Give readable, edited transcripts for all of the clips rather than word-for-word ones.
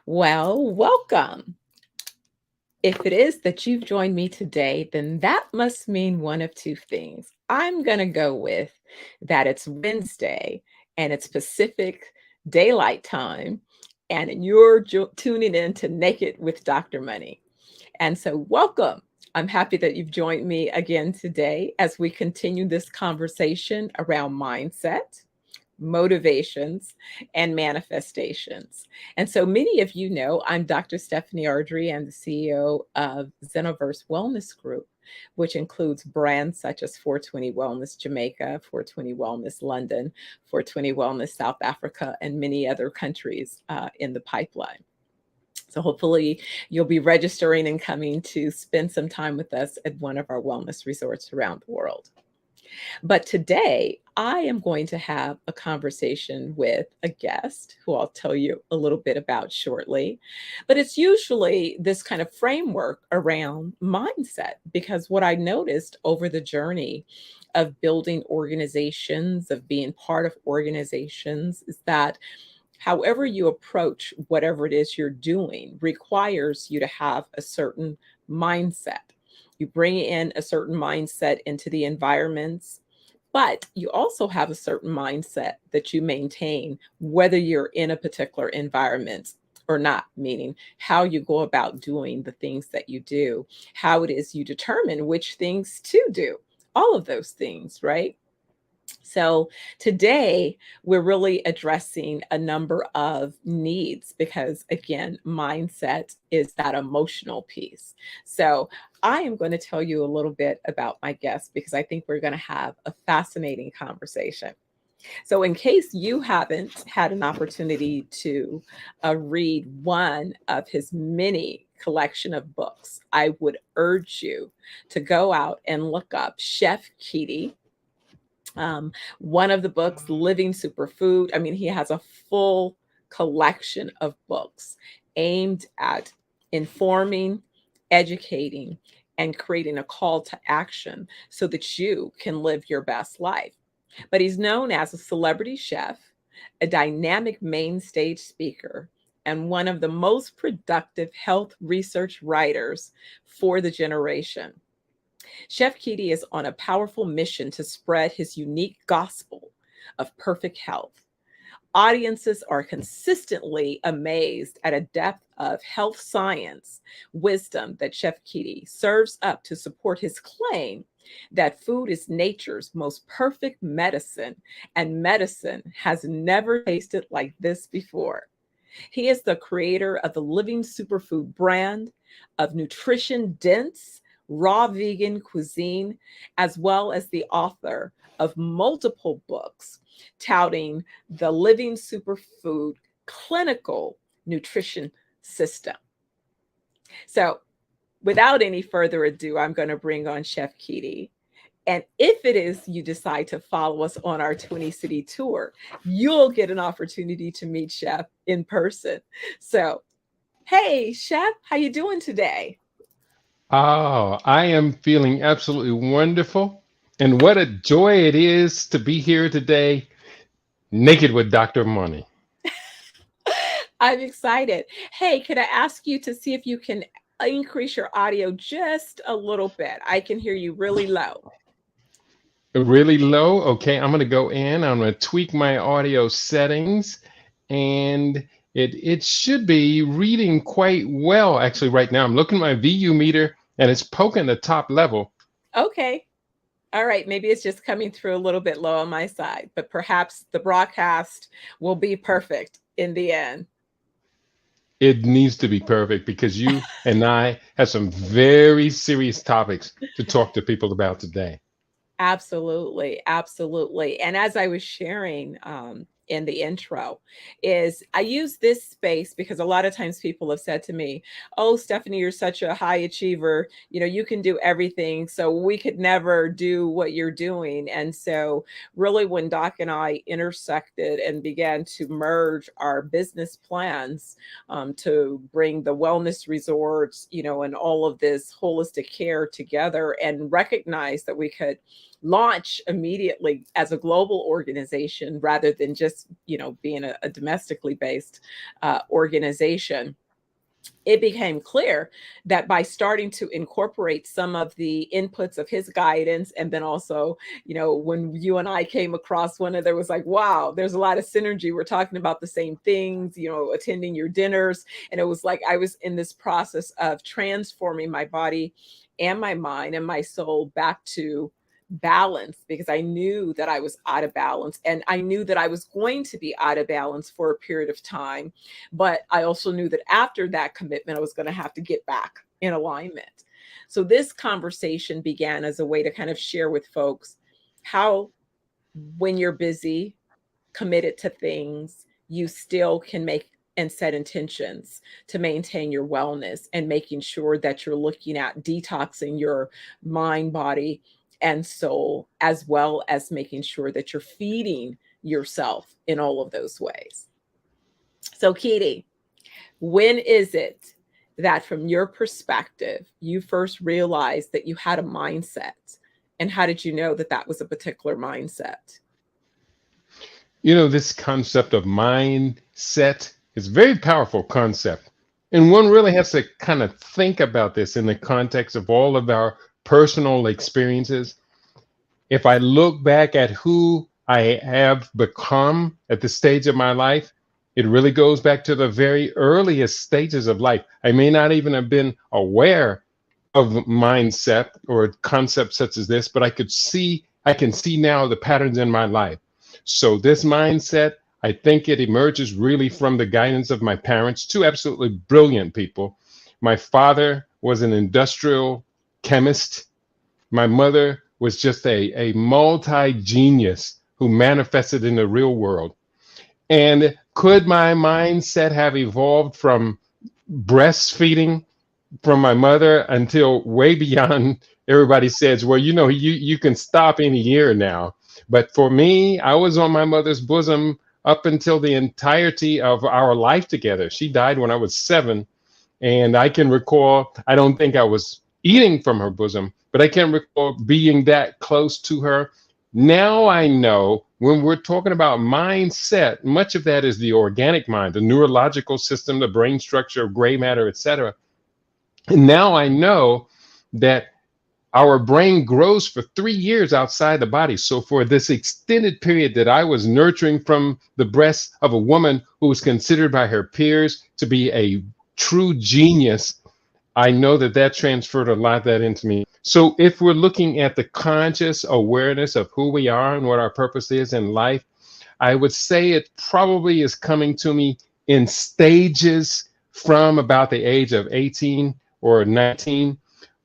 Well, welcome. If it is that you've joined me today, then that must mean one of two things. I'm going to go with that it's Wednesday and it's Pacific Daylight Time, and you're tuning in to Naked with Dr. Money. And so, welcome. I'm happy that you've joined me again today as we continue this conversation around mindset, motivations, and manifestations. And so many of you know I'm Dr. Stephanie Ardrey. I'm the CEO of ZenoVerse Wellness Group, which includes brands such as 420 Wellness Jamaica, 420 Wellness London, 420 Wellness South Africa, and many other countries in the pipeline. So hopefully you'll be registering and coming to spend some time with us at one of our wellness resorts around the world. But today, I am going to have a conversation with a guest who I'll tell you a little bit about shortly. But it's usually this kind of framework around mindset, because what I noticed over the journey of building organizations, of being part of organizations, is that however you approach whatever it is you're doing requires you to have a certain mindset. You bring in a certain mindset into the environments, but you also have a certain mindset that you maintain whether you're in a particular environment or not, meaning how you go about doing the things that you do, how it is you determine which things to do, all of those things, right? So today we're really addressing a number of needs because, again, mindset is that emotional piece. So I am going to tell you a little bit about my guest because I think we're going to have a fascinating conversation. So, in case you haven't had an opportunity to read one of his many collection of books, I would urge you to go out and look up Chef Keidi. One of the books, Living Superfood. I mean, he has a full collection of books aimed at informing, educating, and creating a call to action so that you can live your best life. But he's known as a celebrity chef, a dynamic main stage speaker, and one of the most productive health research writers for the generation. Chef Keidi is on a powerful mission to spread his unique gospel of perfect health. Audiences are consistently amazed at a depth of health science wisdom that Chef Keidi serves up to support his claim that food is nature's most perfect medicine, and medicine has never tasted like this before. He is the creator of the Living Superfood brand of nutrition dense, raw vegan cuisine, as well as the author of multiple books touting the Living Superfood clinical nutrition system. So, without any further ado, I'm going to bring on Chef Keidi. And if it is you decide to follow us on our 20 city tour, you'll get an opportunity to meet Chef in person. So, hey, Chef, how you doing today? Oh, I am feeling absolutely wonderful. And what a joy it is to be here today, naked with Dr. Money. I'm excited. Hey, could I ask you to see if you can increase your audio just a little bit? I can hear you really low. Really low. Okay, I'm going to go in. I'm going to tweak my audio settings, and it should be reading quite well actually right now. I'm looking at my VU meter, and it's poking the top level. Okay. All right. Maybe it's just coming through a little bit low on my side, but perhaps the broadcast will be perfect in the end. It needs to be perfect because you and I have some very serious topics to talk to people about today. Absolutely, absolutely. And as I was sharing in the intro, is I use this space because a lot of times people have said to me, "Oh, Stephanie, you're such a high achiever. You know, you can do everything. So we could never do what you're doing." And so, really, when Doc and I intersected and began to merge our business plans to bring the wellness resorts, and all of this holistic care together, and recognize that we could launch immediately as a global organization rather than just this, being a domestically based organization, it became clear that by starting to incorporate some of the inputs of his guidance, and then also, when you and I came across one, there was like, wow, there's a lot of synergy. We're talking about the same things, attending your dinners. And it was like I was in this process of transforming my body and my mind and my soul back to balance, because I knew that I was out of balance, and I knew that I was going to be out of balance for a period of time. But I also knew that after that commitment, I was going to have to get back in alignment. So this conversation began as a way to kind of share with folks how, when you're busy, committed to things, you still can make and set intentions to maintain your wellness, and making sure that you're looking at detoxing your mind, body, and soul, as well as making sure that you're feeding yourself in all of those ways. So, Keidi, when is it that, from your perspective, you first realized that you had a mindset? And how did you know that that was a particular mindset? This concept of mindset is a very powerful concept. And one really has to kind of think about this in the context of all of our personal experiences. If I look back at who I have become at this stage of my life, it really goes back to the very earliest stages of life. I may not even have been aware of mindset or concepts such as this, but I can see now the patterns in my life. So this mindset, I think it emerges really from the guidance of my parents, two absolutely brilliant people. My father was an industrial chemist. My mother was just a multi-genius who manifested in the real world. And could my mindset have evolved from breastfeeding from my mother until way beyond? Everybody says, well, you can stop any year now. But for me, I was on my mother's bosom up until the entirety of our life together. She died when I was 7. And I can recall, I don't think I was eating from her bosom, but I can recall being that close to her. Now I know when we're talking about mindset, much of that is the organic mind, the neurological system, the brain structure of gray matter, etc. And now I know that our brain grows for 3 years outside the body. So for this extended period that I was nurturing from the breast of a woman who was considered by her peers to be a true genius, I know that that transferred a lot of that into me. So if we're looking at the conscious awareness of who we are and what our purpose is in life, I would say it probably is coming to me in stages from about the age of 18 or 19.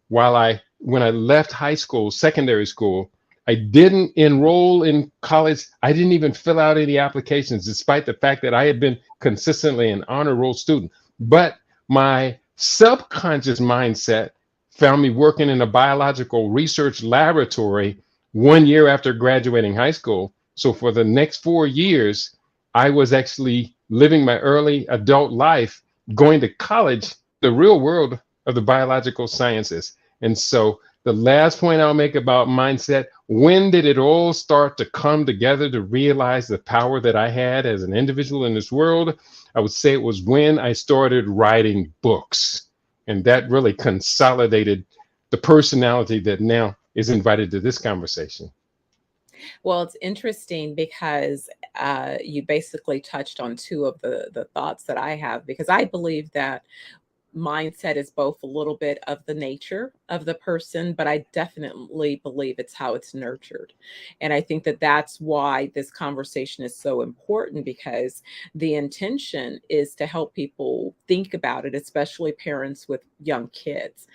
When I left high school, secondary school, I didn't enroll in college. I didn't even fill out any applications, despite the fact that I had been consistently an honor roll student. But my subconscious mindset found me working in a biological research laboratory 1 year after graduating high school. So for the next 4 years, I was actually living my early adult life, going to college, the real world of the biological sciences. And so the last point I'll make about mindset, when did it all start to come together to realize the power that I had as an individual in this world? I would say it was when I started writing books. And that really consolidated the personality that now is invited to this conversation. Well, it's interesting because you basically touched on two of the thoughts that I have, because I believe that mindset is both a little bit of the nature of the person, but I definitely believe it's how it's nurtured. And I think that that's why this conversation is so important, because the intention is to help people think about it, especially parents with young kids,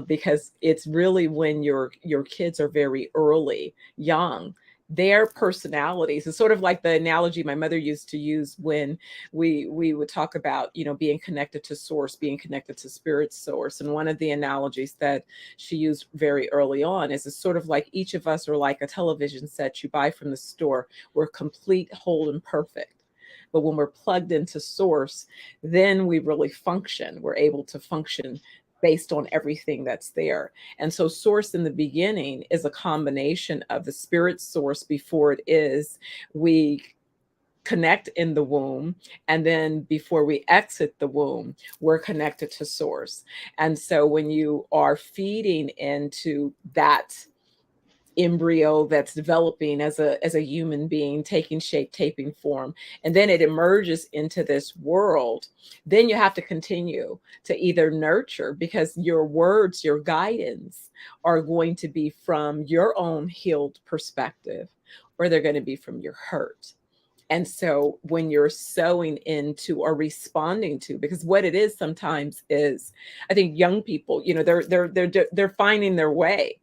because it's really when your kids are very early, young, their personalities. It's sort of like the analogy my mother used to use when we would talk about, being connected to source, being connected to spirit source. And one of the analogies that she used very early on is it's sort of like each of us are like a television set you buy from the store. We're complete, whole, and perfect. But when we're plugged into source, then we really function. We're able to function based on everything that's there. And so source in the beginning is a combination of the spirit source before it is we connect in the womb, and then before we exit the womb, we're connected to source. And so when you are feeding into that embryo that's developing as a human being, taking shape, taking form, and then it emerges into this world, then you have to continue to either nurture, because your words, your guidance are going to be from your own healed perspective, or they're going to be from your hurt. And so when you're sowing into or responding to, because what it is sometimes is, I think young people, they're finding their way.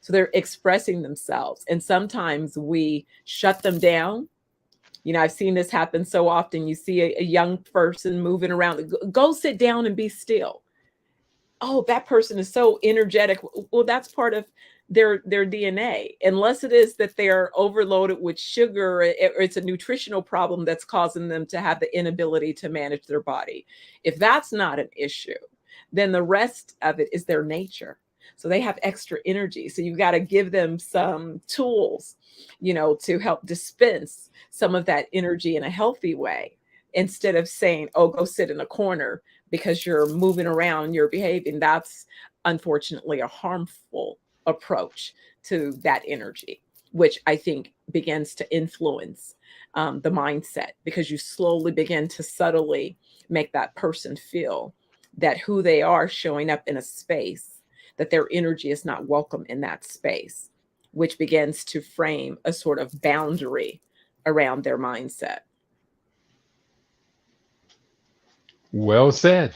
So they're expressing themselves. And sometimes we shut them down. I've seen this happen so often. You see a young person moving around, go sit down and be still. Oh, that person is so energetic. Well, that's part of their DNA, unless it is that they're overloaded with sugar, or it's a nutritional problem that's causing them to have the inability to manage their body. If that's not an issue, then the rest of it is their nature. So they have extra energy. So you've got to give them some tools, to help dispense some of that energy in a healthy way, instead of saying, oh, go sit in a corner because you're moving around, you're behaving. That's unfortunately a harmful approach to that energy, which I think begins to influence the mindset, because you slowly begin to subtly make that person feel that who they are showing up in a space, that their energy is not welcome in that space, which begins to frame a sort of boundary around their mindset. Well said.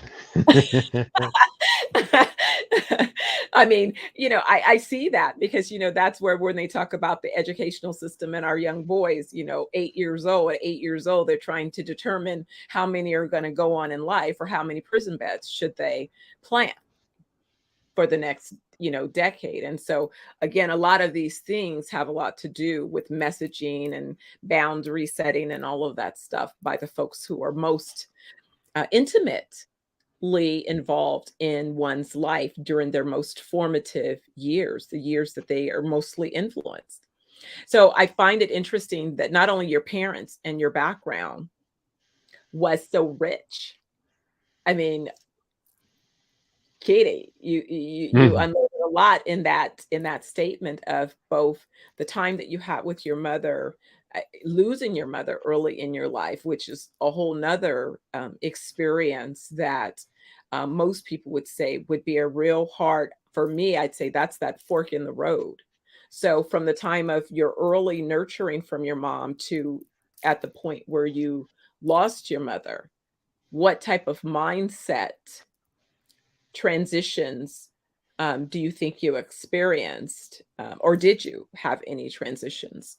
I mean, I see that, because, that's where when they talk about the educational system and our young boys, 8 years old, at 8 years old, they're trying to determine how many are going to go on in life, or how many prison beds should they plan for the next, decade. And so again, a lot of these things have a lot to do with messaging and boundary setting and all of that stuff by the folks who are most intimately involved in one's life during their most formative years, the years that they are mostly influenced. So I find it interesting that not only your parents and your background was so rich. I mean, Keidi, you Mhm. unloaded a lot in that statement of both the time that you had with your mother, losing your mother early in your life, which is a whole nother experience that most people would say would be a real hard. For me, I'd say that's that fork in the road. So from the time of your early nurturing from your mom to at the point where you lost your mother, what type of mindset transitions do you think you experienced, or did you have any transitions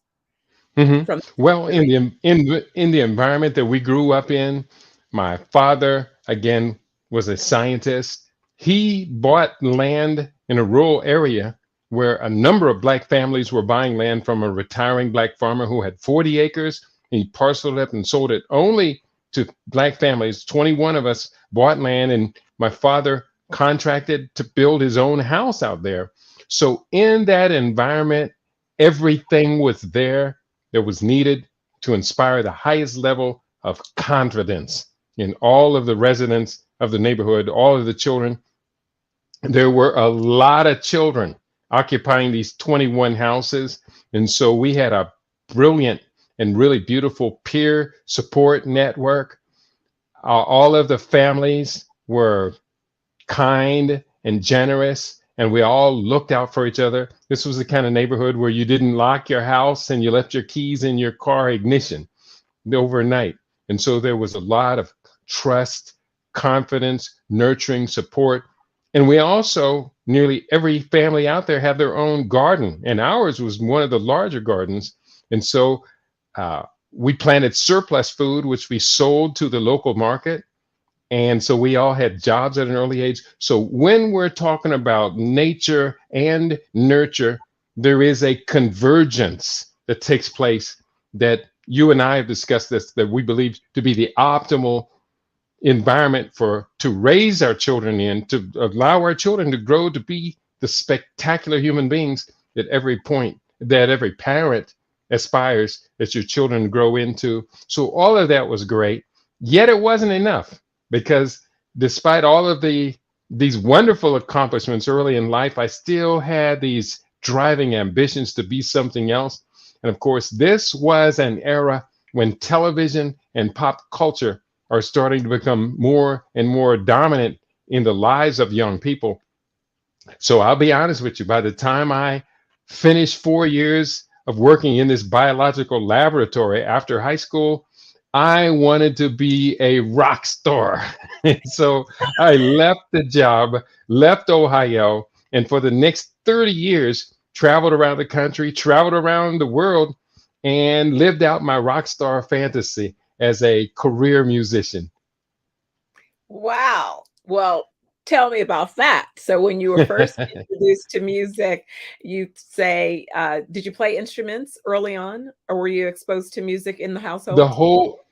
Mhm. from Well, in experience? the environment that we grew up in, my father again was a scientist. He bought land in a rural area where a number of black families were buying land from a retiring black farmer who had 40 acres. He parceled it and sold it only to black families. 21 of us bought land, and my father contracted to build his own house out there. So in that environment, everything was there that was needed to inspire the highest level of confidence in all of the residents of the neighborhood, all of the children. There were a lot of children occupying these 21 houses. And so we had a brilliant and really beautiful peer support network. All of the families were kind and generous, and we all looked out for each other. This was the kind of neighborhood where you didn't lock your house and you left your keys in your car ignition overnight. And so there was a lot of trust, confidence, nurturing, support. And we also, nearly every family out there had their own garden, and ours was one of the larger gardens. And so uh, we planted surplus food, which we sold to the local market. And so we all had jobs at an early age. So when we're talking about nature and nurture, there is a convergence that takes place that you and I have discussed this, that we believe to be the optimal environment for to raise our children in, to allow our children to grow to be the spectacular human beings that every point that every parent aspires that your children grow into. So all of that was great. Yet it wasn't enough, because despite all of these wonderful accomplishments early in life, I still had these driving ambitions to be something else. And of course, this was an era when television and pop culture are starting to become more and more dominant in the lives of young people. So I'll be honest with you, by the time I finished 4 years of working in this biological laboratory after high school, I wanted to be a rock star. And so I left the job, left Ohio, and for the next 30 years, traveled around the country, traveled around the world, and lived out my rock star fantasy as a career musician. Wow. Well, tell me about that. So when you were first introduced to music, you say, did you play instruments early on, or were you exposed to music in the household?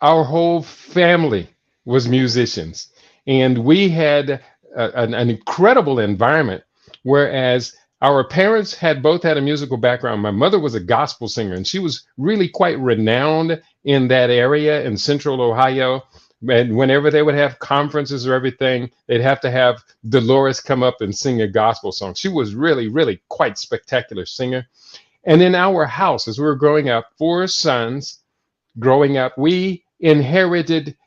Our whole family was musicians, and we had an incredible environment. Whereas our parents had both had a musical background. My mother was a gospel singer, and she was really quite renowned in that area in Central Ohio. And whenever they would have conferences or everything, they'd have to have Dolores come up and sing a gospel song. She was really, really quite spectacular singer. And in our house, as we were growing up, four sons growing up, we inherited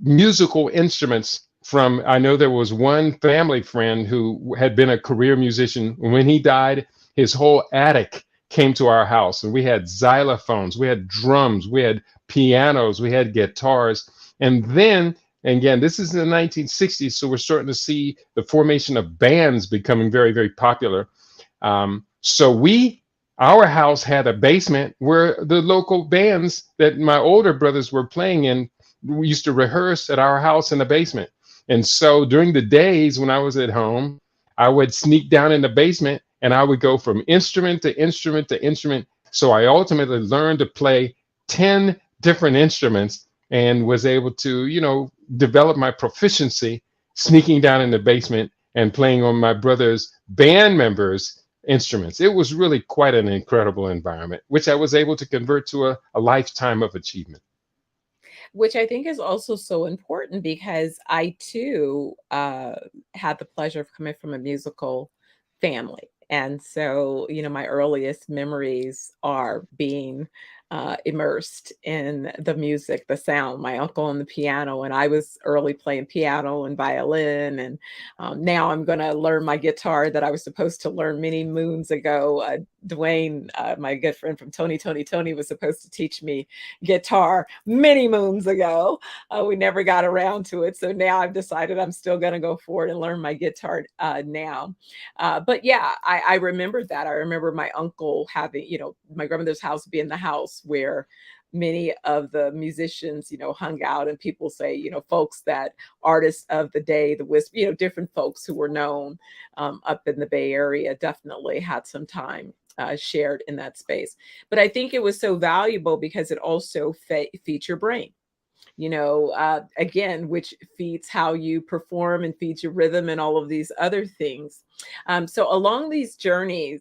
musical instruments from, I know there was one family friend who had been a career musician. When he died, his whole attic came to our house, and we had xylophones, we had drums, we had pianos, we had guitars. And then, again, this is in the 1960s, so we're starting to see the formation of bands becoming very, very popular. So our house had a basement where the local bands that my older brothers were playing in, we used to rehearse at our house in the basement. And so during the days when I was at home, I would sneak down in the basement and I would go from instrument to instrument to instrument. So I ultimately learned to play 10 different instruments and was able to, develop my proficiency sneaking down in the basement and playing on my brother's band members' instruments. It was really quite an incredible environment, which I was able to convert to a lifetime of achievement. Which I think is also so important, because I too had the pleasure of coming from a musical family. And so, my earliest memories are being immersed in the music, the sound, my uncle on the piano, and I was early playing piano and violin. And now I'm going to learn my guitar that I was supposed to learn many moons ago. Dwayne, my good friend from Tony, was supposed to teach me guitar many moons ago. We never got around to it. So now I've decided I'm still going to go forward and learn my guitar now. But yeah, I remember that. I remember my uncle having, my grandmother's house being the house where many of the musicians, hung out, and people say, folks that artists of the day, the wisp, different folks who were known up in the Bay Area definitely had some time shared in that space. But I think it was so valuable because it also feeds your brain, again, which feeds how you perform and feeds your rhythm and all of these other things. So along these journeys,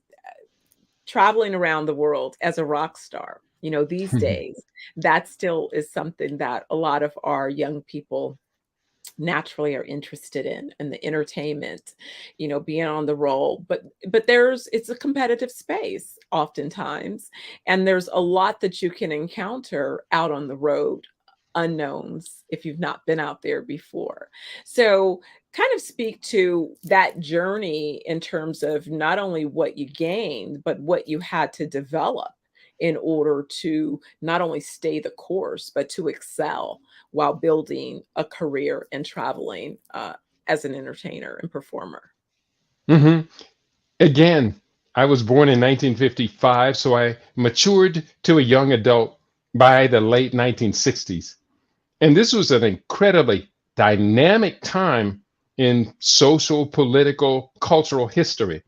traveling around the world as a rock star, these days, that still is something that a lot of our young people naturally are interested in, and the entertainment, being on the roll. But it's a competitive space oftentimes, and there's a lot that you can encounter out on the road, unknowns if you've not been out there before. So kind of speak to that journey in terms of not only what you gained, but what you had to develop in order to not only stay the course, but to excel while building a career and traveling as an entertainer and performer. hmm Again, I was born in 1955, so I matured to a young adult by the late 1960s. And this was an incredibly dynamic time in social, political, cultural history.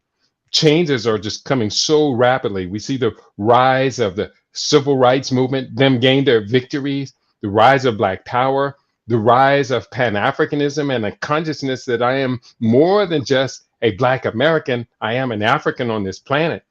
Changes are just coming so rapidly. We see the rise of the civil rights movement, them gain their victories, the rise of Black power, the rise of Pan-Africanism, and a consciousness that I am more than just a Black American. I am an African on this planet.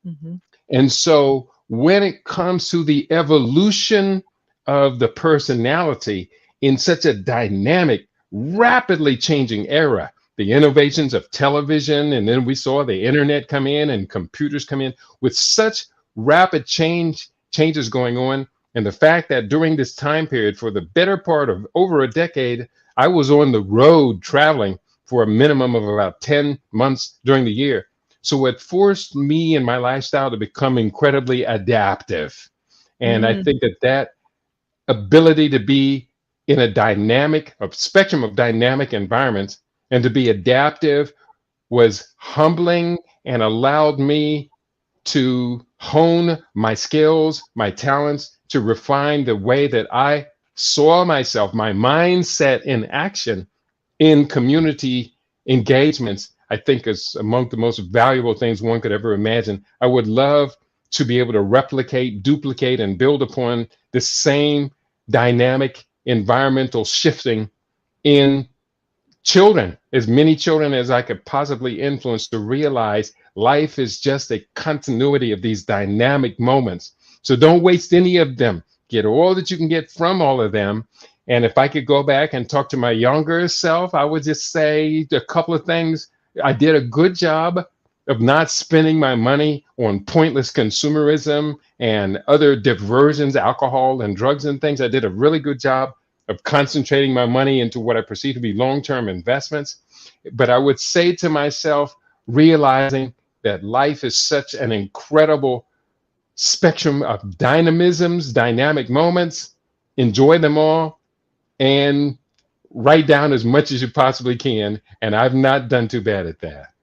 Mm-hmm. And so when it comes to the evolution of the personality in such a dynamic, rapidly changing era. The innovations of television, and then we saw the internet come in and computers come in with such rapid changes going on. And the fact that during this time period, for the better part of over a decade, I was on the road traveling for a minimum of about 10 months during the year. So it forced me and my lifestyle to become incredibly adaptive. And I Mm, think that ability to be in a spectrum of dynamic environments and to be adaptive was humbling and allowed me to hone my skills, my talents, to refine the way that I saw myself, my mindset in action in community engagements. I think is among the most valuable things one could ever imagine. I would love to be able to replicate, duplicate, and build upon the same dynamic environmental shifting in children, as many children as I could possibly influence, to realize life is just a continuity of these dynamic moments. So don't waste any of them. Get all that you can get from all of them. And if I could go back and talk to my younger self, I would just say a couple of things. I did a good job of not spending my money on pointless consumerism and other diversions, alcohol and drugs and things. I did a really good job of concentrating my money into what I perceive to be long-term investments. But I would say to myself, realizing that life is such an incredible spectrum of dynamisms, dynamic moments, enjoy them all, and write down as much as you possibly can. And I've not done too bad at that.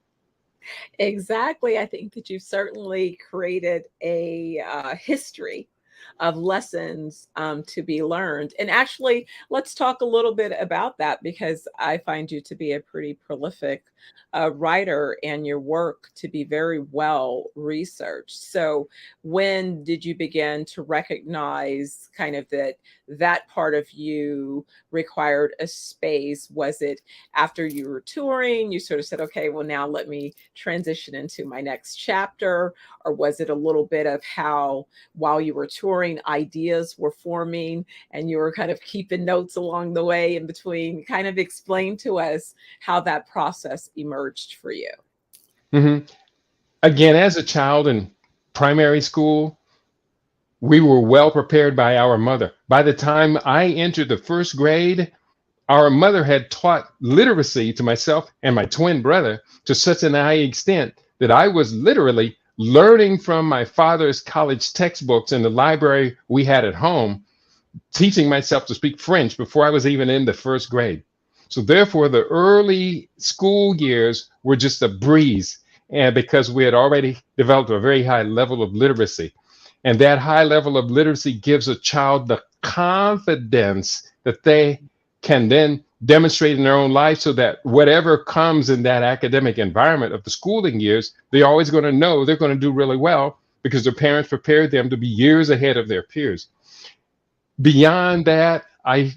exactly. I think that you've certainly created a history of lessons to be learned. And actually, let's talk a little bit about that because I find you to be a pretty prolific writer and your work to be very well researched. So, when did you begin to recognize kind of that part of you required a space? Was it after you were touring, you sort of said, okay, well, now let me transition into my next chapter? Or was it a little bit of how, while you were touring, ideas were forming and you were kind of keeping notes along the way in between? Kind of explain to us how that process emerged for you. Mhm. Again, as a child in primary school, we were well prepared by our mother. By the time I entered the first grade, our mother had taught literacy to myself and my twin brother to such an high extent that I was literally learning from my father's college textbooks in the library we had at home, teaching myself to speak French before I was even in the first grade. So therefore, the early school years were just a breeze, and because we had already developed a very high level of literacy. And that high level of literacy gives a child the confidence that they can then demonstrate in their own life, so that whatever comes in that academic environment of the schooling years, they're always going to know they're going to do really well because their parents prepared them to be years ahead of their peers. Beyond that, I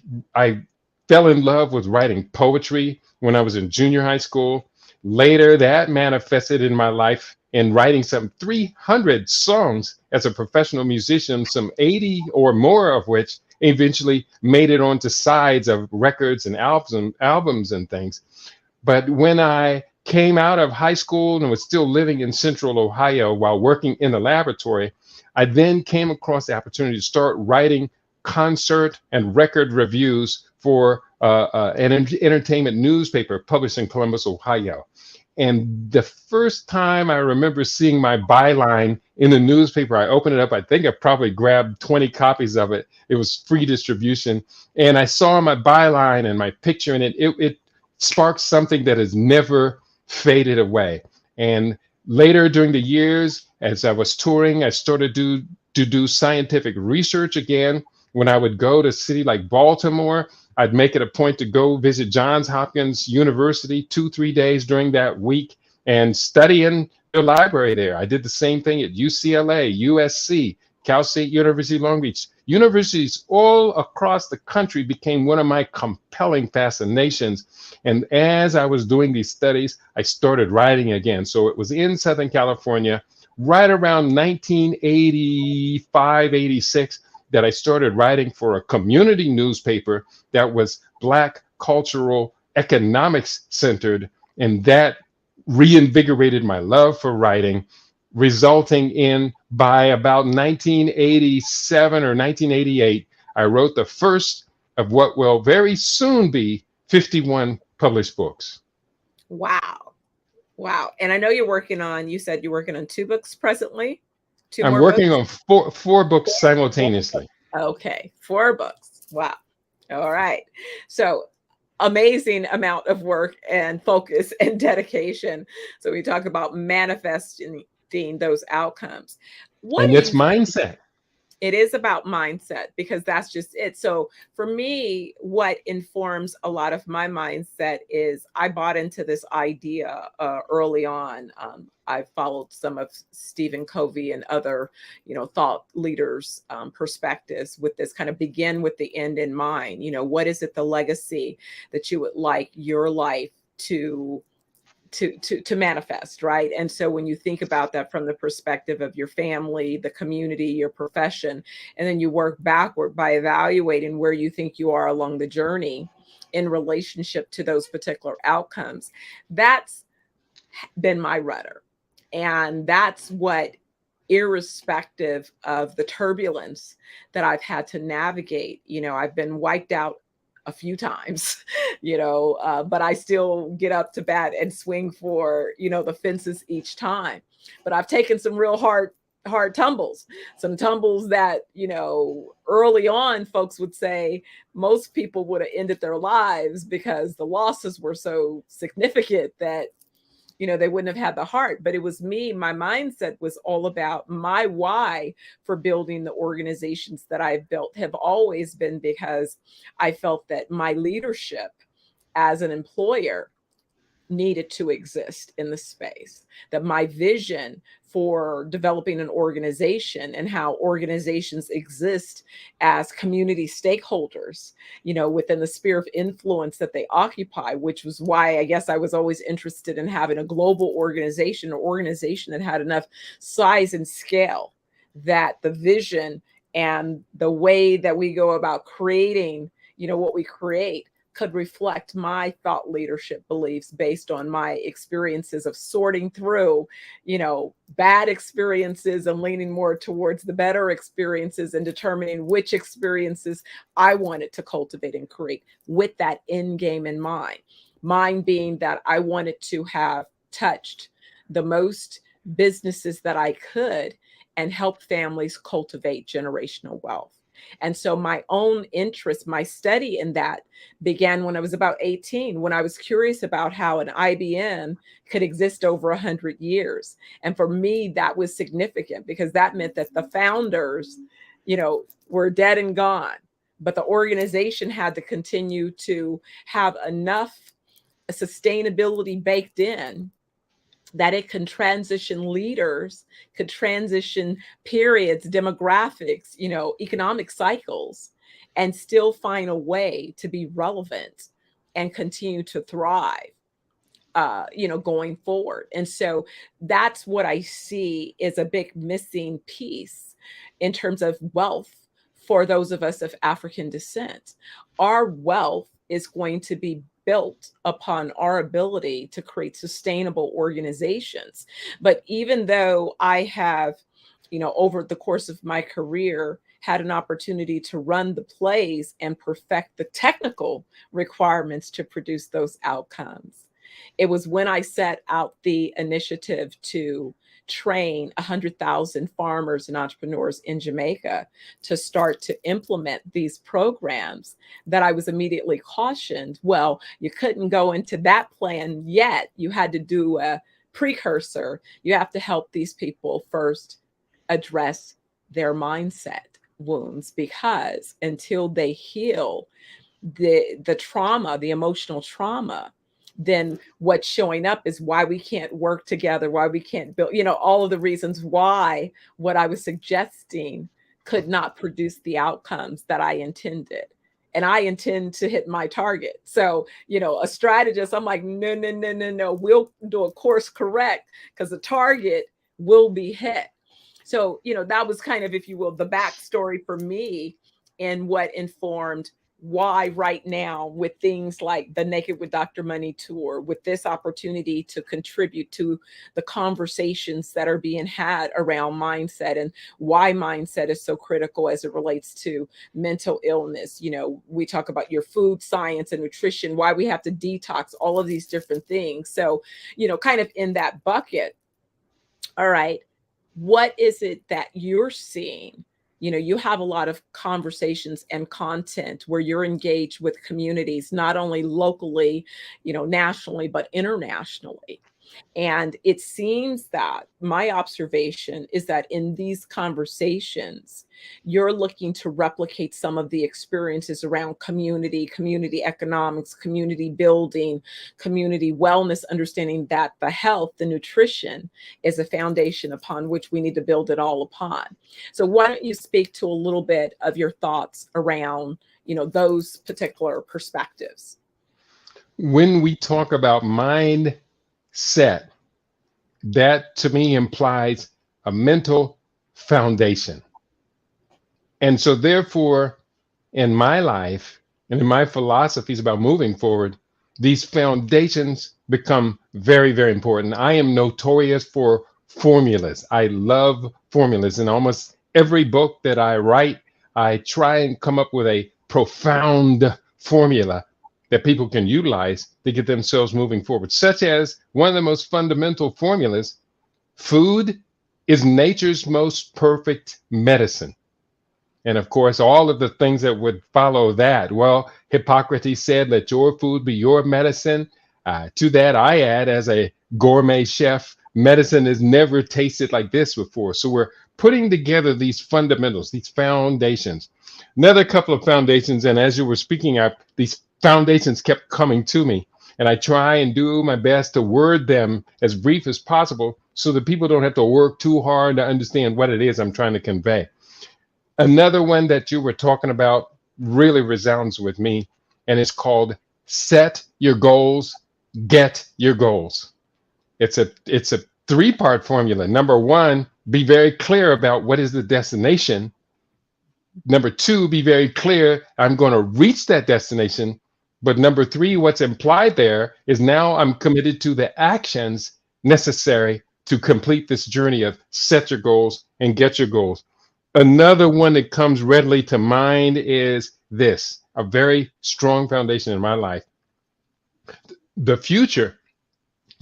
fell in love with writing poetry when I was in junior high school. Later, that manifested in my life in writing some 300 songs as a professional musician, some 80 or more of which eventually made it onto sides of records and albums and things. But when I came out of high school and was still living in central Ohio while working in the laboratory, I then came across the opportunity to start writing concert and record reviews for an entertainment newspaper published in Columbus, Ohio. And the first time I remember seeing my byline in the newspaper, I opened it up. I think I probably grabbed 20 copies of it. It was free distribution. And I saw my byline and my picture in it. It sparked something that has never faded away. And later during the years, as I was touring, I started to do scientific research again. When I would go to a city like Baltimore, I'd make it a point to go visit Johns Hopkins University 2-3 days during that week and study in the library there. I did the same thing at UCLA, USC, Cal State University, Long Beach. Universities all across the country became one of my compelling fascinations. And as I was doing these studies, I started writing again. So it was in Southern California right around 1985, 86, that I started writing for a community newspaper that was Black cultural economics centered. And that reinvigorated my love for writing, resulting in, by about 1987 or 1988, I wrote the first of what will very soon be 51 published books. Wow. Wow. And I know you said you're working on 2 books presently, 2 I'm more working books? on four books 4 simultaneously. books. Okay, 4 books. Wow. All right. So amazing amount of work and focus and dedication. So we talk about manifesting those outcomes. What And do it's you mindset. It is about mindset, because that's just it. So for me, what informs a lot of my mindset is I bought into this idea early on. I followed some of Stephen Covey and other, thought leaders' perspectives with this kind of begin with the end in mind. What is it, the legacy that you would like your life to manifest, right? And so when you think about that from the perspective of your family, the community, your profession, and then you work backward by evaluating where you think you are along the journey in relationship to those particular outcomes, that's been my rudder. And that's what, irrespective of the turbulence that I've had to navigate, I've been wiped out a few times, but I still get up to bat and swing for, the fences each time. But I've taken some real hard tumbles, some tumbles that, early on folks would say most people would have ended their lives because the losses were so significant that they wouldn't have had the heart. But it was me, my mindset was all about my why for building the organizations that I've built have always been because I felt that my leadership as an employer needed to exist in the space, that my vision for developing an organization and how organizations exist as community stakeholders, within the sphere of influence that they occupy, which was why I guess I was always interested in having a global organization, or organization that had enough size and scale that the vision and the way that we go about creating, what we create could reflect my thought leadership beliefs based on my experiences of sorting through, bad experiences and leaning more towards the better experiences and determining which experiences I wanted to cultivate and create with that end game in mind. Mine being that I wanted to have touched the most businesses that I could and help families cultivate generational wealth. And so my own interest, my study in that began when I was about 18, when I was curious about how an IBM could exist over 100 years. And for me, that was significant because that meant that the founders, were dead and gone, but the organization had to continue to have enough sustainability baked in that it can transition leaders, could transition periods, demographics, economic cycles, and still find a way to be relevant and continue to thrive, going forward. And so that's what I see is a big missing piece in terms of wealth for those of us of African descent. Our wealth is going to be built upon our ability to create sustainable organizations. But even though I have, over the course of my career, had an opportunity to run the plays and perfect the technical requirements to produce those outcomes, it was when I set out the initiative to train 100,000 farmers and entrepreneurs in Jamaica to start to implement these programs that I was immediately cautioned. Well, you couldn't go into that plan yet. You had to do a precursor. You have to help these people first address their mindset wounds, because until they heal the trauma, the emotional trauma, then what's showing up is why we can't work together, why we can't build, all of the reasons why what I was suggesting could not produce the outcomes that I intended. And I intend to hit my target. So, a strategist, I'm like, no, no, no, no, no. We'll do a course correct because the target will be hit. So, that was kind of, if you will, the backstory for me, and what informed why right now, with things like the Naked with Dr. Money tour, with this opportunity to contribute to the conversations that are being had around mindset, and why mindset is so critical as it relates to mental illness. We talk about your food science and nutrition, why we have to detox, all of these different things. So, kind of in that bucket. All right, what is it that you're seeing? You have a lot of conversations and content where you're engaged with communities, not only locally, nationally, but internationally. And it seems that my observation is that in these conversations, you're looking to replicate some of the experiences around community economics, community building, community wellness, understanding that the health, the nutrition is a foundation upon which we need to build it all upon. So why don't you speak to a little bit of your thoughts around, those particular perspectives? When we talk about mindset, that to me implies a mental foundation. And so, therefore, in my life and in my philosophies about moving forward, these foundations become very, very important. I am notorious for formulas. I love formulas. In almost every book that I write, I try and come up with a profound formula that people can utilize to get themselves moving forward, such as one of the most fundamental formulas: food is nature's most perfect medicine. And of course, all of the things that would follow that. Well, Hippocrates said, let your food be your medicine. To that, I add, as a gourmet chef, medicine has never tasted like this before. So we're putting together these fundamentals, these foundations. Another couple of foundations, and as you were speaking, these foundations kept coming to me. And I try and do my best to word them as brief as possible so that people don't have to work too hard to understand what it is I'm trying to convey. Another one that you were talking about really resounds with me, and it's called set your goals, get your goals. It's a three-part formula. Number one, be very clear about what is the destination. Number two, be very clear, I'm going to reach that destination. But number three, what's implied there is now I'm committed to the actions necessary to complete this journey of set your goals and get your goals. Another one that comes readily to mind is this, a very strong foundation in my life. The future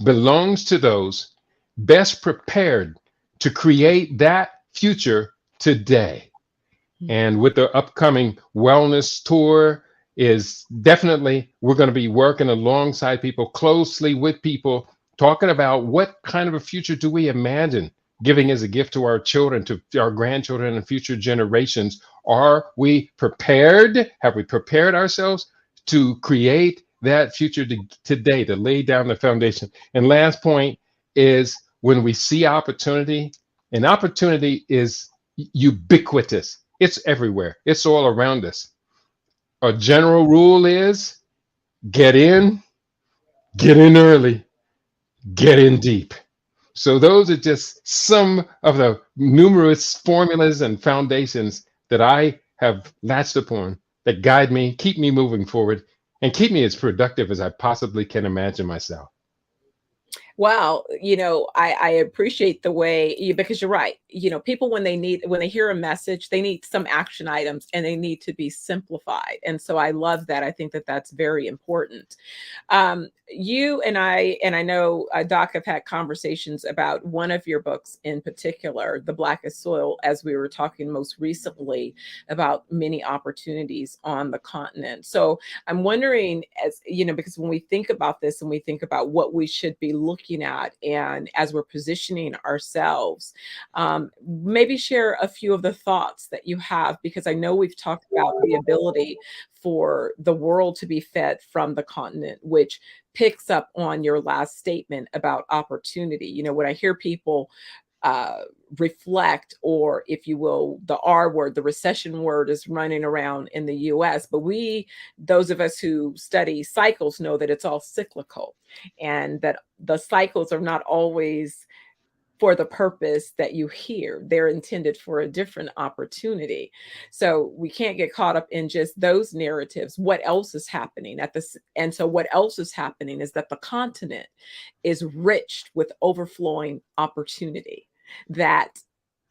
belongs to those best prepared to create that future today. And with the upcoming wellness tour, is definitely we're going to be working alongside people, closely with people, talking about what kind of a future do we imagine giving as a gift to our children, to our grandchildren, and future generations. Are we prepared? Have we prepared ourselves to create that future today, to lay down the foundation? And last point is, when we see opportunity, and opportunity is ubiquitous. It's everywhere. It's all around us. A general rule is get in early, get in deep. So those are just some of the numerous formulas and foundations that I have latched upon that guide me, keep me moving forward, and keep me as productive as I possibly can imagine myself. Well, I appreciate the way because you're right. People, when they hear a message, they need some action items, and they need to be simplified. And so I love that. I think that that's very important. You and I know, Doc, have had conversations about one of your books in particular, The Blackest Soil, as we were talking most recently about many opportunities on the continent. So I'm wondering, as because when we think about this and we think about what we should be looking at, and as we're positioning ourselves, maybe share a few of the thoughts that you have, because I know we've talked about the ability for the world to be fed from the continent, which picks up on your last statement about opportunity. When I hear people reflect, or if you will, the R word, the recession word, is running around in the US, but those of us who study cycles, know that it's all cyclical, and that the cycles are not always for the purpose that you hear. They're intended for a different opportunity. So we can't get caught up in just those narratives. What else is happening at this? And so what else is happening is that the continent is rich with overflowing opportunity. That,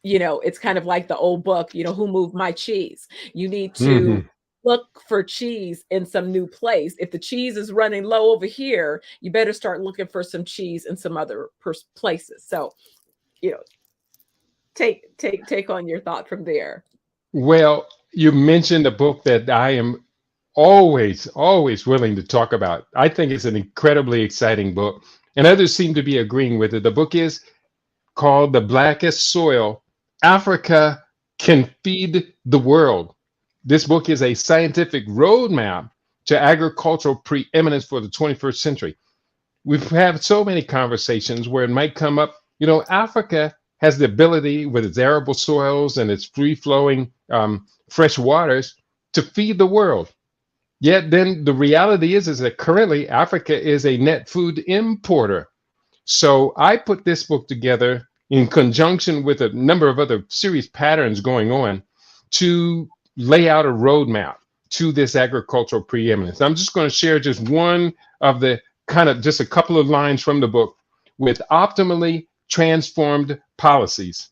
it's kind of like the old book, Who Moved My Cheese? You need to Hmm. look for cheese in some new place. If the cheese is running low over here, you better start looking for some cheese in some other places. So, you know, take on your thought from there. Well, you mentioned a book that I am always willing to talk about. I think it's an incredibly exciting book, and others seem to be agreeing with it. The book is called The Blackest Soil: Africa Can Feed the World. This book is a scientific roadmap to agricultural preeminence for the 21st century. We've had so many conversations where it might come up, Africa has the ability with its arable soils and its free flowing fresh waters to feed the world. Yet then the reality is that currently Africa is a net food importer. So I put this book together in conjunction with a number of other serious patterns going on to lay out a roadmap to this agricultural preeminence. I'm just going to share just one of the kind of just a couple of lines from the book. With optimally transformed policies,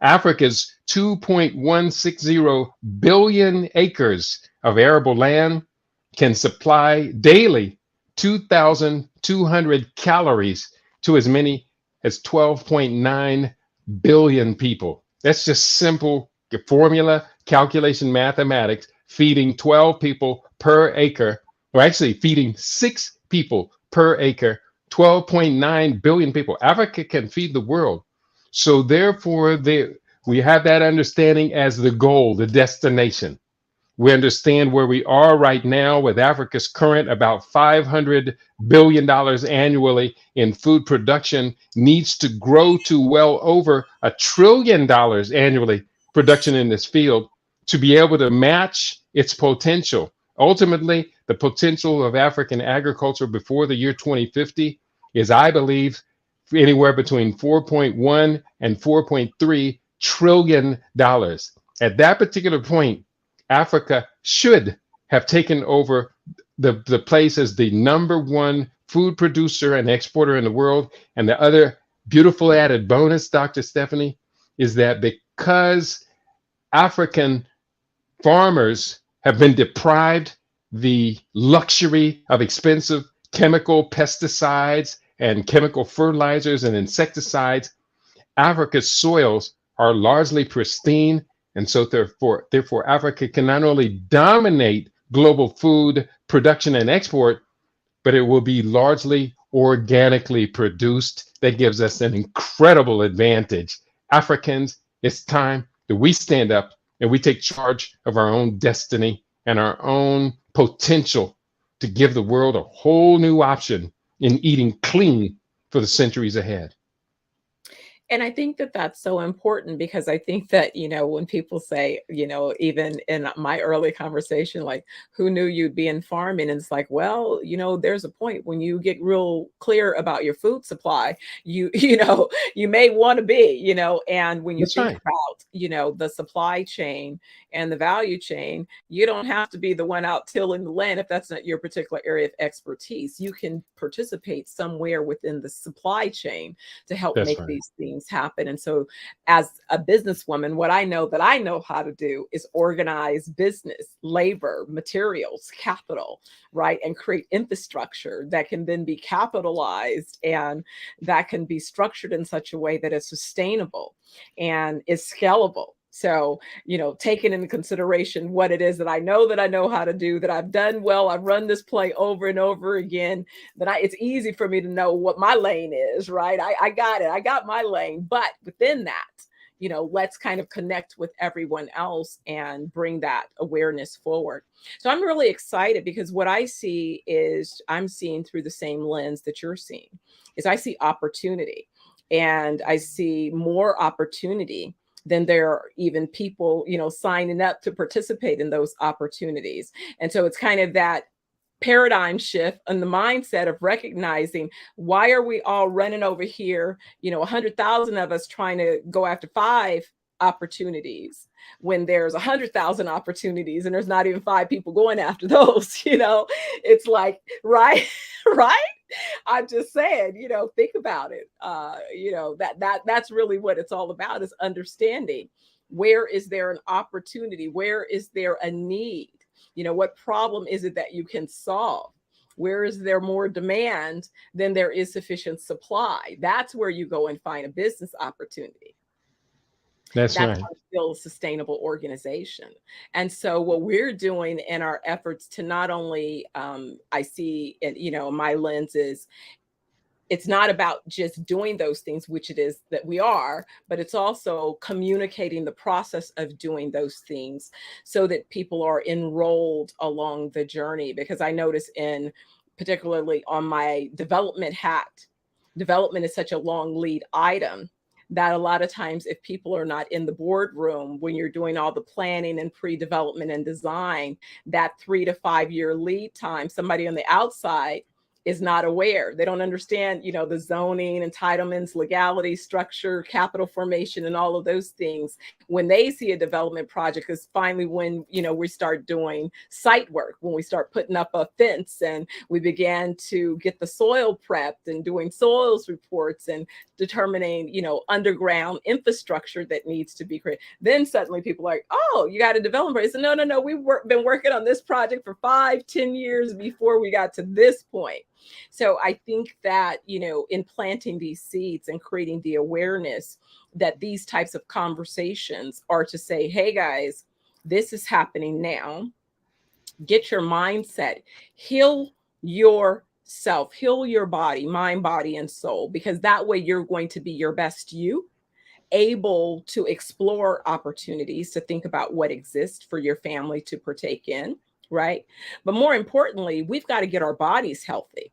Africa's 2.160 billion acres of arable land can supply daily 2,200 calories to as many as 12.9 billion people. That's just simple formula, calculation, mathematics, feeding 12 people per acre, or actually feeding 6 people per acre, 12.9 billion people. Africa can feed the world. So therefore, we have that understanding as the goal, the destination. We understand where we are right now with Africa's current about $500 billion annually in food production needs to grow to well over $1 trillion annually production in this field to be able to match its potential. Ultimately, the potential of African agriculture before the year 2050 is, I believe, anywhere between 4.1 and 4.3 trillion dollars. At that particular point, Africa should have taken over the place as the number one food producer and exporter in the world. And the other beautiful added bonus, Dr. Stephanie, is that because African farmers have been deprived the luxury of expensive chemical pesticides and chemical fertilizers and insecticides, Africa's soils are largely pristine, and so therefore, Africa can not only dominate global food production and export, but it will be largely organically produced. That gives us an incredible advantage. Africans, it's time that we stand up and we take charge of our own destiny and our own potential to give the world a whole new option in eating clean for the centuries ahead. And I think that that's so important because I think that, when people say, even in my early conversation, like, who knew you'd be in farming? And it's like, well, there's a point when you get real clear about your food supply, you may want to be, and when you That's think right. about, the supply chain and the value chain, you don't have to be the one out tilling the land if that's not your particular area of expertise. You can participate somewhere within the supply chain to help That's make right. these things happen. And so, as a businesswoman, what I know that I know how to do is organize business, labor, materials, capital, right? And create infrastructure that can then be capitalized and that can be structured in such a way that is sustainable and is scalable. So, taking into consideration what it is that I know how to do, that I've done well, I've run this play over and over again, it's easy for me to know what my lane is, right? I got it. I got my lane. But within that, let's kind of connect with everyone else and bring that awareness forward. So I'm really excited because what I see is I'm seeing through the same lens that you're seeing, is I see opportunity, and I see more opportunity than there are even people, signing up to participate in those opportunities. And so it's kind of that paradigm shift and the mindset of recognizing, why are we all running over here, 100,000 of us trying to go after 5 opportunities when there's 100,000 opportunities and there's not even 5 people going after those. It's like, right. Right. I'm just saying, think about it. That's really what it's all about, is understanding, where is there an opportunity? Where is there a need? What problem is it that you can solve? Where is there more demand than there is sufficient supply? That's where you go and find a business opportunity. That's That's right. how to build a sustainable organization. And so what we're doing in our efforts to not only, I see, my lens is, it's not about just doing those things, which it is that we are, but it's also communicating the process of doing those things so that people are enrolled along the journey. Because I notice, particularly on my development hat, development is such a long lead item that a lot of times, if people are not in the boardroom when you're doing all the planning and pre-development and design, that 3 to 5 year lead time, somebody on the outside is not aware. They don't understand, the zoning, entitlements, legality, structure, capital formation, and all of those things. When they see a development project, is finally when, we start doing site work, when we start putting up a fence and we began to get the soil prepped and doing soils reports and determining, underground infrastructure that needs to be created. Then suddenly people are like, oh, you got a developer. I said, no, we've been working on this project for 5-10 years before we got to this point. So I think that, in planting these seeds and creating the awareness that these types of conversations are to say, hey guys, this is happening now. Get your mindset, heal yourself, heal your body, mind, body, and soul, because that way you're going to be your best you, able to explore opportunities, to think about what exists for your family to partake in, right? But more importantly, we've got to get our bodies healthy.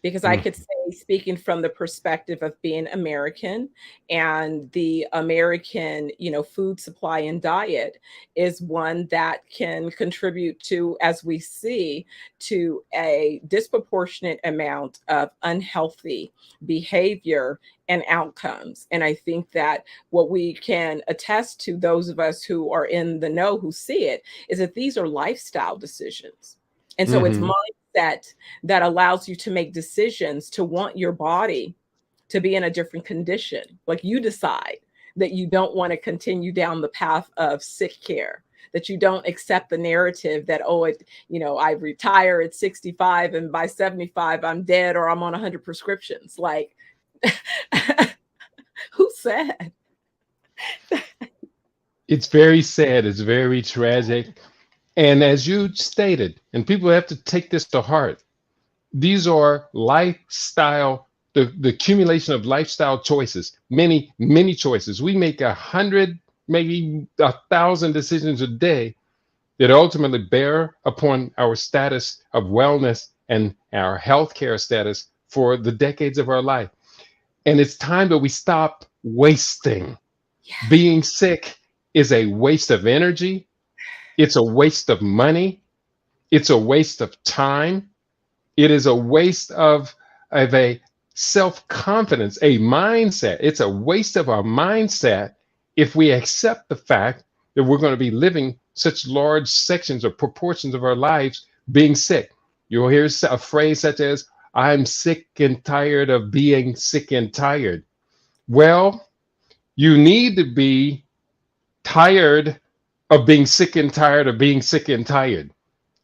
Because I Mm. could say, speaking from the perspective of being American, and the American, food supply and diet is one that can contribute to, as we see, to a disproportionate amount of unhealthy behavior and outcomes. And I think that what we can attest to, those of us who are in the know, who see it, is that these are lifestyle decisions. And so it's Hmm. mindset that allows you to make decisions to want your body to be in a different condition. Like, you decide that you don't want to continue down the path of sick care, that you don't accept the narrative that, oh, I retire at 65 and by 75 I'm dead, or I'm on 100 prescriptions. Like, who said? It's very sad. It's very tragic. And as you stated, and people have to take this to heart, these are lifestyle, the accumulation of lifestyle choices, many, many choices. We make 100, maybe 1,000 decisions a day that ultimately bear upon our status of wellness and our healthcare status for the decades of our life. And it's time that we stop wasting. Yeah. Being sick is a waste of energy. It's a waste of money. It's a waste of time. It is a waste of a self-confidence, a mindset. It's a waste of our mindset if we accept the fact that we're going to be living such large sections or proportions of our lives being sick. You'll hear a phrase such as, I'm sick and tired of being sick and tired. Well, you need to be tired of being sick and tired of being sick and tired.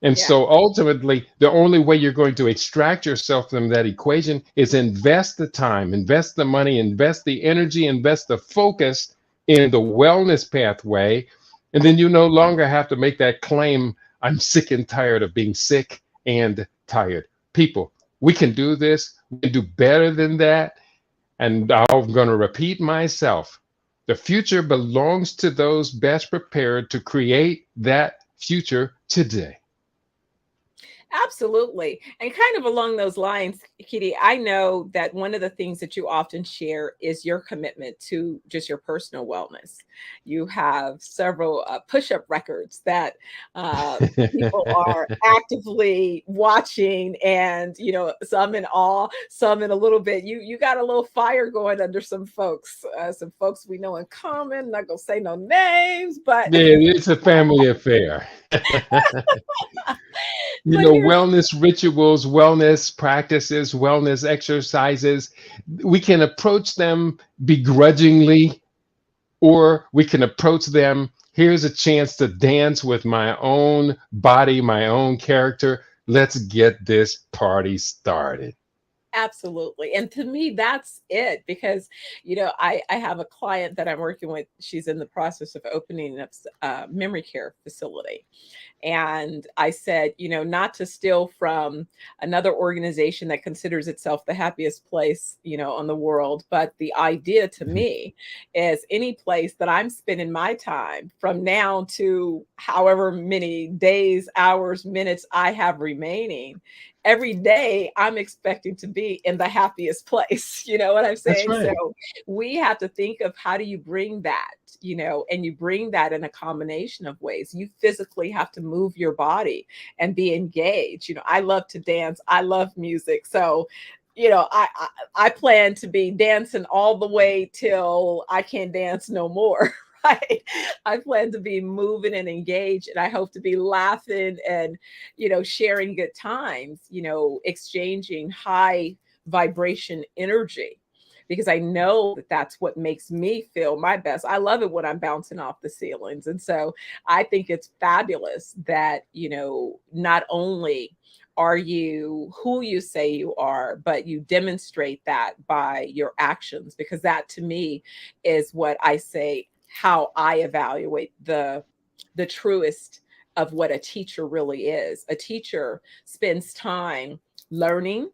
And Yeah. so ultimately, the only way you're going to extract yourself from that equation is invest the time, invest the money, invest the energy, invest the focus in the wellness pathway. And then you no longer have to make that claim, I'm sick and tired of being sick and tired. People, we can do this. We can do better than that. And I'm going to repeat myself. The future belongs to those best prepared to create that future today. Absolutely. And kind of along those lines, Keidi, I know that one of the things that you often share is your commitment to just your personal wellness. You have several push-up records that people are actively watching, and some in awe, some in a little bit. You got a little fire going under some folks we know in common. Not gonna say no names, but Yeah, it's a family affair. but here's Wellness rituals, wellness practices, wellness exercises, we can approach them begrudgingly, or we can approach them, here's a chance to dance with my own body, my own character. Let's get this party started. absolutely. And to me, that's it because, I have a client that I'm working with. She's in the process of opening up a memory care facility. And I said, not to steal from another organization that considers itself the happiest place, on the world. But the idea to Mhm. me is any place that I'm spending my time from now to however many days, hours, minutes I have remaining, every day I'm expecting to be in the happiest place. You know what I'm That's saying? So right. we have to think of how do you bring that, and you bring that in a combination of ways. You physically have to move your body and be engaged. I love to dance. I love music. So, I plan to be dancing all the way till I can't dance no more. Right. I plan to be moving and engaged, and I hope to be laughing and, sharing good times, exchanging high vibration energy because I know that that's what makes me feel my best. I love it when I'm bouncing off the ceilings. And so I think it's fabulous that, not only are you who you say you are, but you demonstrate that by your actions, because that to me is what I say how I evaluate the truest of what a teacher really is. A teacher spends time learning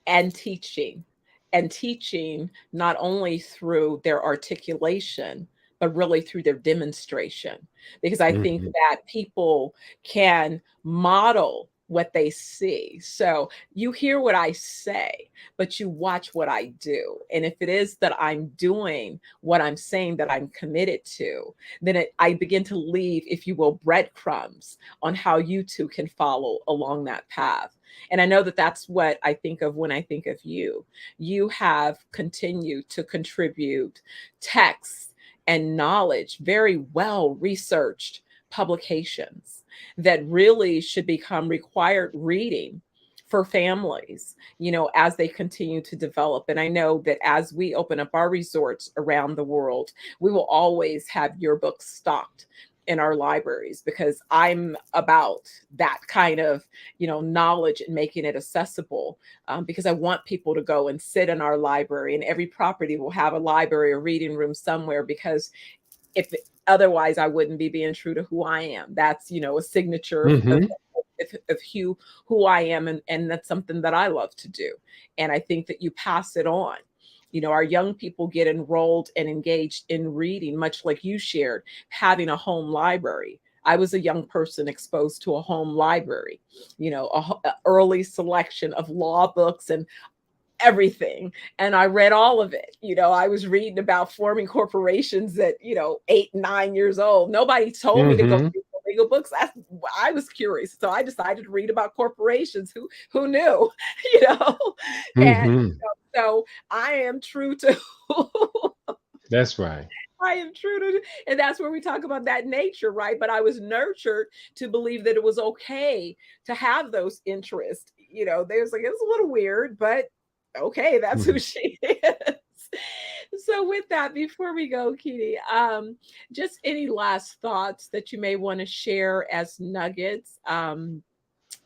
and teaching, and teaching not only through their articulation, but really through their demonstration. Because I think Mhm. that people can model what they see. So you hear what I say, but you watch what I do. And if it is that I'm doing what I'm saying that I'm committed to, then I begin to leave, if you will, breadcrumbs on how you too can follow along that path. And I know that that's what I think of when I think of you. You have continued to contribute texts and knowledge, very well researched publications that really should become required reading for families, as they continue to develop. And I know that as we open up our resorts around the world, we will always have your books stocked in our libraries, because I'm about that kind of, knowledge and making it accessible, because I want people to go and sit in our library, and every property will have a library or reading room somewhere, because if otherwise I wouldn't be being true to who I am. That's, a signature Mhm. of who I am, and that's something that I love to do. And I think that you pass it on. Our young people get enrolled and engaged in reading, much like you shared, having a home library. I was a young person exposed to a home library, a early selection of law books and everything. And I read all of it. I was reading about forming corporations at, 8, 9 years old. Nobody told me to go Mhm. read the legal books. I was curious. So I decided to read about corporations. Who knew? you know, and Mhm. so I am true to That's right. I am true to, and that's where we talk about that nature, right? But I was nurtured to believe that it was okay to have those interests. There's like, it's a little weird, but okay, that's who Mhm. she is. So with that, before we go, Keidi, just any last thoughts that you may want to share as nuggets,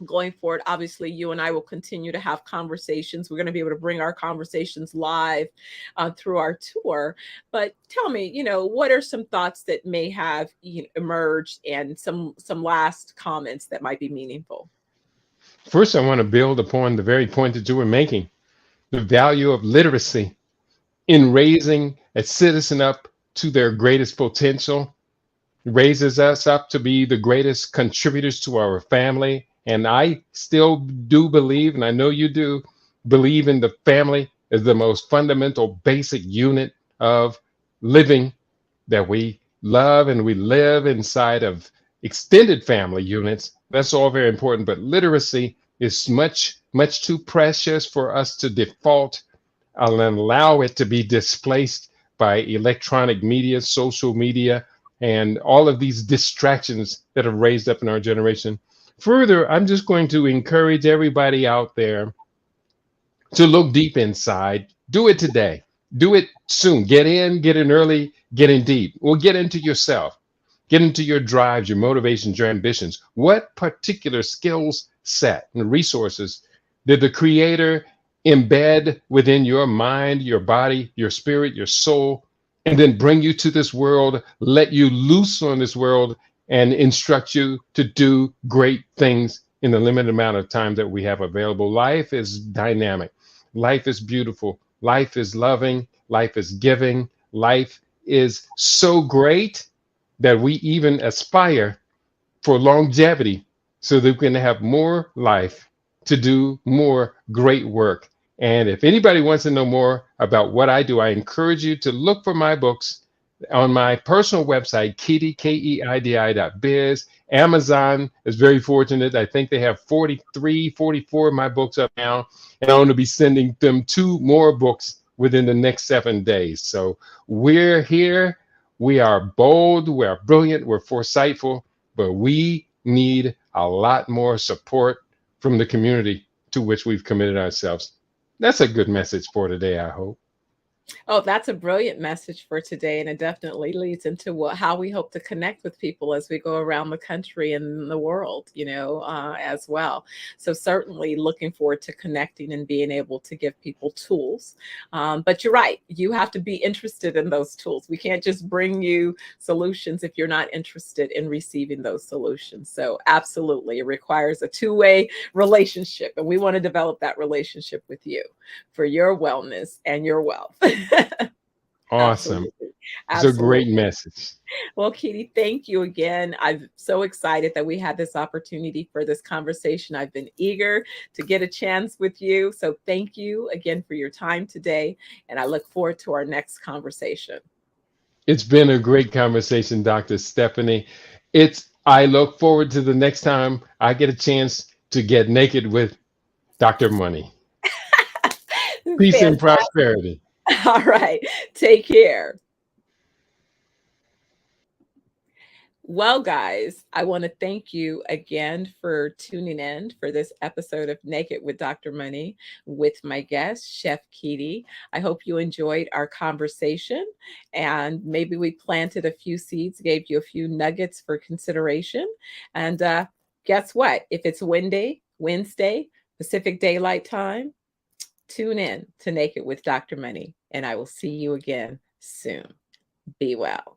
going forward. Obviously, you and I will continue to have conversations. We're going to be able to bring our conversations live through our tour. But tell me, what are some thoughts that may have emerged, and some last comments that might be meaningful? First, I want to build upon the very point that you were making, the value of literacy in raising a citizen up to their greatest potential, raises us up to be the greatest contributors to our family And I still do believe, and I know you do, believe in the family as the most fundamental, basic unit of living, that we love and we live inside of extended family units. That's all very important. But literacy is much, much too precious for us to default and allow it to be displaced by electronic media, social media, and all of these distractions that have raised up in our generation. Further, I'm just going to encourage everybody out there to look deep inside. Do it today. Do it soon. Get in early, get in deep. Or get into yourself. Get into your drives, your motivations, your ambitions. What particular skills set and resources did the Creator embed within your mind, your body, your spirit, your soul, and then bring you to this world, let you loose on this world, and instruct you to do great things in the limited amount of time that we have available? Life is dynamic. Life is beautiful. Life is loving. Life is giving. Life is so great that we even aspire for longevity so that we can have more life to do more great work. And if anybody wants to know more about what I do, I encourage you to look for my books on my personal website, Keidi, Keidi.biz. Amazon is very fortunate. I think they have 43, 44 of my books up now, and I'm going to be sending them 2 more books within the next 7 days. So we're here. We are bold, we are brilliant, we're foresightful, but we need a lot more support from the community to which we've committed ourselves. That's a good message for today, I hope. Oh, that's a brilliant message for today. And it definitely leads into how we hope to connect with people as we go around the country and the world, as well. So certainly looking forward to connecting and being able to give people tools. But you're right. You have to be interested in those tools. We can't just bring you solutions if you're not interested in receiving those solutions. So absolutely, it requires a two-way relationship. And we want to develop that relationship with you for your wellness and your wealth. Awesome. Absolutely. It's a great Absolutely. message. Well, Keidi, thank you again. I'm so excited that we had this opportunity for this conversation. I've been eager to get a chance with you. So thank you again for your time today. And I look forward to our next conversation. It's been a great conversation, Dr. Stephanie. I look forward to the next time I get a chance to get naked with Dr. Money. Peace and Fantastic. prosperity. All right. Take care. Well, guys, I want to thank you again for tuning in for this episode of Naked with Dr. Money with my guest, Chef Keidi. I hope you enjoyed our conversation and maybe we planted a few seeds, gave you a few nuggets for consideration. And guess what? If it's Wednesday, Pacific Daylight Time, tune in to Naked with Dr. Money, and I will see you again soon. Be well.